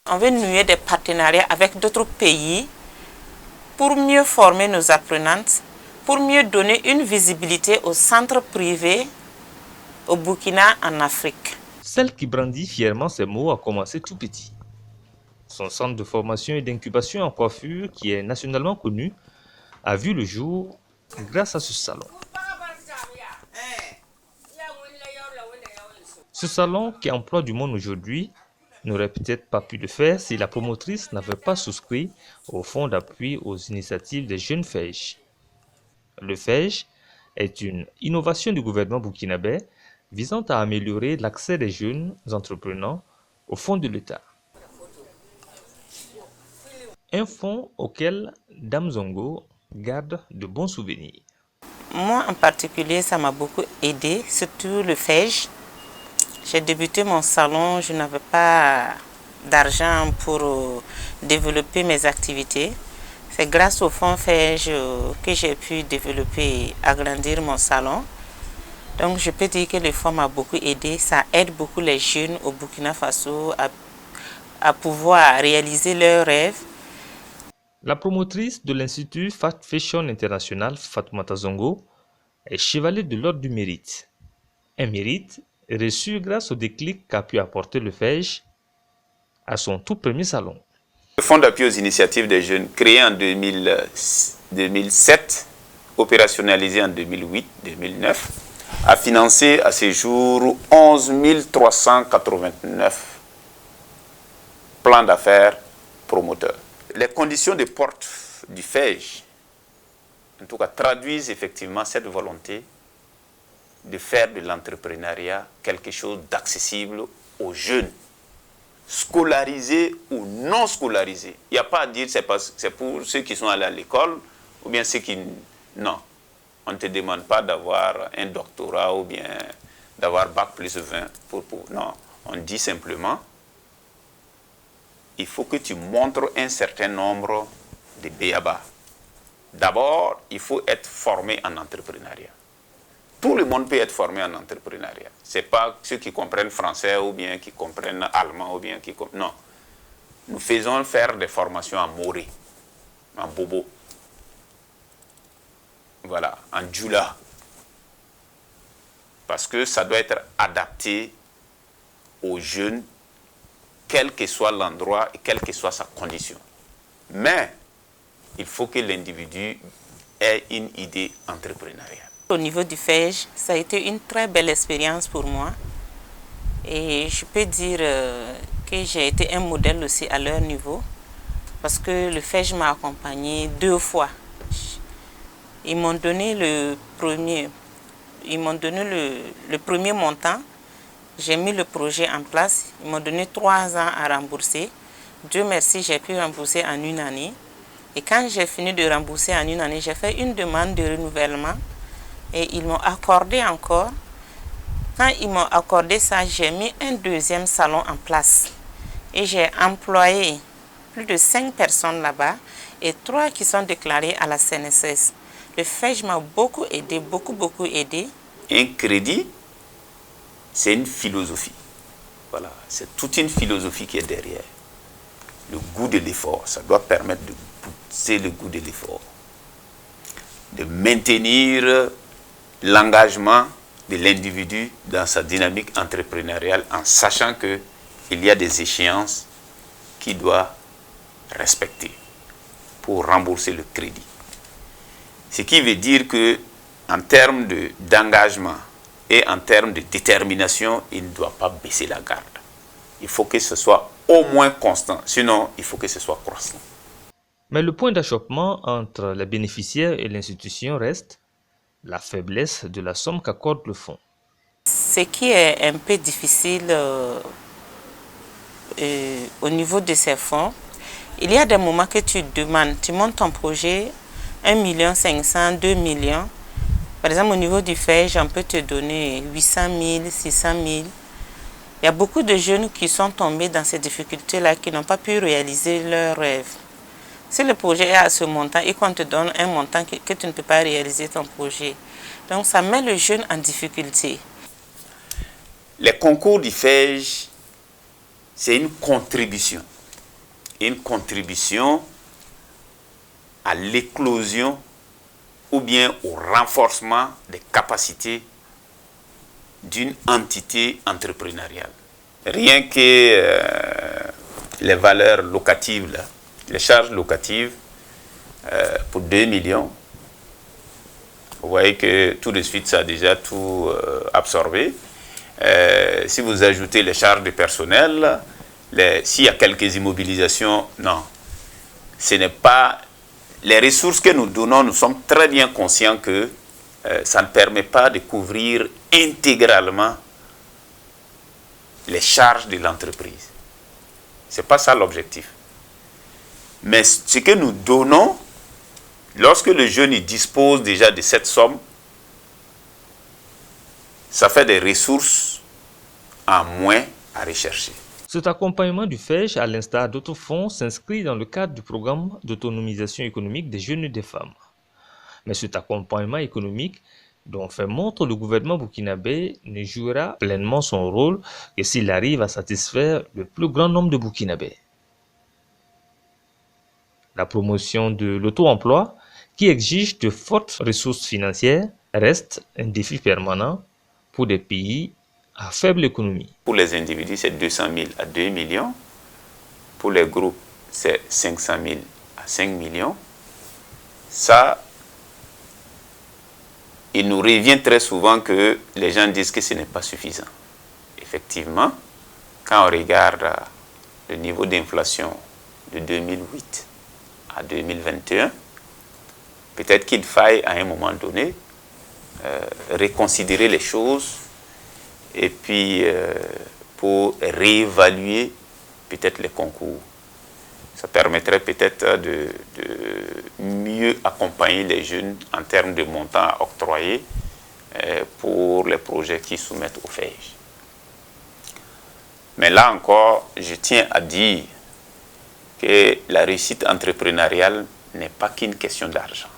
On veut nouer des partenariats avec d'autres pays pour mieux former nos apprenantes, pour mieux donner une visibilité aux centres privés au Burkina, en Afrique. Celle qui brandit fièrement ces mots a commencé tout petit. Son centre de formation et d'incubation en coiffure, qui est nationalement connu, a vu le jour grâce à ce salon. Ce salon, qui emploie du monde aujourd'hui, n'aurait peut-être pas pu le faire si la promotrice n'avait pas souscrit au fonds d'appui aux initiatives des jeunes FEJ. Le FEJ est une innovation du gouvernement burkinabé visant à améliorer l'accès des jeunes entrepreneurs au fonds de l'État. Un fonds auquel Dame Zongo garde de bons souvenirs. Moi en particulier, ça m'a beaucoup aidé, surtout le FEJ. J'ai débuté mon salon, je n'avais pas d'argent pour développer mes activités. C'est grâce au fonds FEJ que j'ai pu développer et agrandir mon salon. Donc je peux dire que le fonds m'a beaucoup aidé. Ça aide beaucoup les jeunes au Burkina Faso à pouvoir réaliser leurs rêves. La promotrice de l'Institut Fast Fashion International, Fatoumata Zongo, est chevalier de l'Ordre du Mérite. Un mérite reçu grâce au déclic qu'a pu apporter le FEJ à son tout premier salon. Le Fonds d'appui aux initiatives des jeunes, créé en 2007, opérationnalisé en 2008-2009, a financé à ce jour 11 389 plans d'affaires promoteurs. Les conditions de porte du FEJ, en tout cas, traduisent effectivement cette volonté de faire de l'entrepreneuriat quelque chose d'accessible aux jeunes, scolarisés ou non scolarisés. Il n'y a pas à dire c'est pour ceux qui sont allés à l'école ou bien ceux qui... Non. On ne te demande pas d'avoir un doctorat ou bien d'avoir bac plus 20 Non. On dit simplement, il faut que tu montres un certain nombre de b.a.-ba. D'abord, il faut être formé en entrepreneuriat. Tout le monde peut être formé en entrepreneuriat. Ce n'est pas ceux qui comprennent français ou bien qui comprennent allemand ou bien qui... Non. Nous faisons faire des formations en moré, en bobo. Voilà, en djula. Parce que ça doit être adapté aux jeunes, quel que soit l'endroit et quelle que soit sa condition. Mais il faut que l'individu ait une idée entrepreneuriale. Au niveau du FEJ, ça a été une très belle expérience pour moi. Et je peux dire que j'ai été un modèle aussi à leur niveau. Parce que le FEJ m'a accompagné 2 fois. Ils m'ont donné le premier montant. J'ai mis le projet en place. Ils m'ont donné 3 ans à rembourser. Dieu merci, j'ai pu rembourser en 1 année. Et quand j'ai fini de rembourser en 1 année, j'ai fait une demande de renouvellement. Et ils m'ont accordé encore. Quand ils m'ont accordé ça, j'ai mis un 2e salon en place. Et j'ai employé plus de 5 personnes là-bas et 3 qui sont déclarées à la CNSS. Le FEJ m'a beaucoup aidé, beaucoup aidé. Un crédit, c'est une philosophie. Voilà, c'est toute une philosophie qui est derrière. Le goût de l'effort, ça doit permettre de pousser le goût de l'effort. De maintenir l'engagement de l'individu dans sa dynamique entrepreneuriale en sachant qu'il y a des échéances qu'il doit respecter pour rembourser le crédit. Ce qui veut dire qu'en termes d'engagement et en termes de détermination, il ne doit pas baisser la garde. Il faut que ce soit au moins constant, sinon il faut que ce soit croissant. Mais le point d'achoppement entre les bénéficiaires et l'institution reste la faiblesse de la somme qu'accorde le fonds. Ce qui est un peu difficile au niveau de ces fonds, il y a des moments que tu demandes, tu montes ton projet, 1,5 million, 2 millions. Par exemple, au niveau du FEJ, on peut te donner 800 000, 600 000. Il y a beaucoup de jeunes qui sont tombés dans ces difficultés-là, qui n'ont pas pu réaliser leurs rêves. Si le projet est à ce montant et qu'on te donne un montant que tu ne peux pas réaliser ton projet, donc ça met le jeune en difficulté. Les concours du FEJ, c'est une contribution. une contribution à l'éclosion ou bien au renforcement des capacités d'une entité entrepreneuriale. Rien que les valeurs locatives, là, les charges locatives pour 2 millions, vous voyez que tout de suite ça a déjà tout absorbé. Si vous ajoutez les charges de personnel, s'il y a quelques immobilisations, non. Ce n'est pas... Les ressources que nous donnons, nous sommes très bien conscients que ça ne permet pas de couvrir intégralement les charges de l'entreprise. Ce n'est pas ça l'objectif. Mais ce que nous donnons, lorsque le jeune il dispose déjà de cette somme, ça fait des ressources en moins à rechercher. Cet accompagnement du FEJ, à l'instar d'autres fonds, s'inscrit dans le cadre du programme d'autonomisation économique des jeunes et des femmes. Mais cet accompagnement économique dont fait montre le gouvernement burkinabé ne jouera pleinement son rôle que s'il arrive à satisfaire le plus grand nombre de Burkinabés. La promotion de l'auto-emploi, qui exige de fortes ressources financières, reste un défi permanent pour des pays à faible économie. Pour les individus, c'est 200 000 à 2 millions. Pour les groupes, c'est 500 000 à 5 millions. Ça, il nous revient très souvent que les gens disent que ce n'est pas suffisant. Effectivement, quand on regarde le niveau d'inflation de 2008 à 2021, peut-être qu'il faille à un moment donné reconsidérer les choses et puis pour réévaluer peut-être les concours. Ça permettrait peut-être de mieux accompagner les jeunes en termes de montants octroyés pour les projets qui soumettent au FEJ. Mais là encore, je tiens à dire que la réussite entrepreneuriale n'est pas qu'une question d'argent.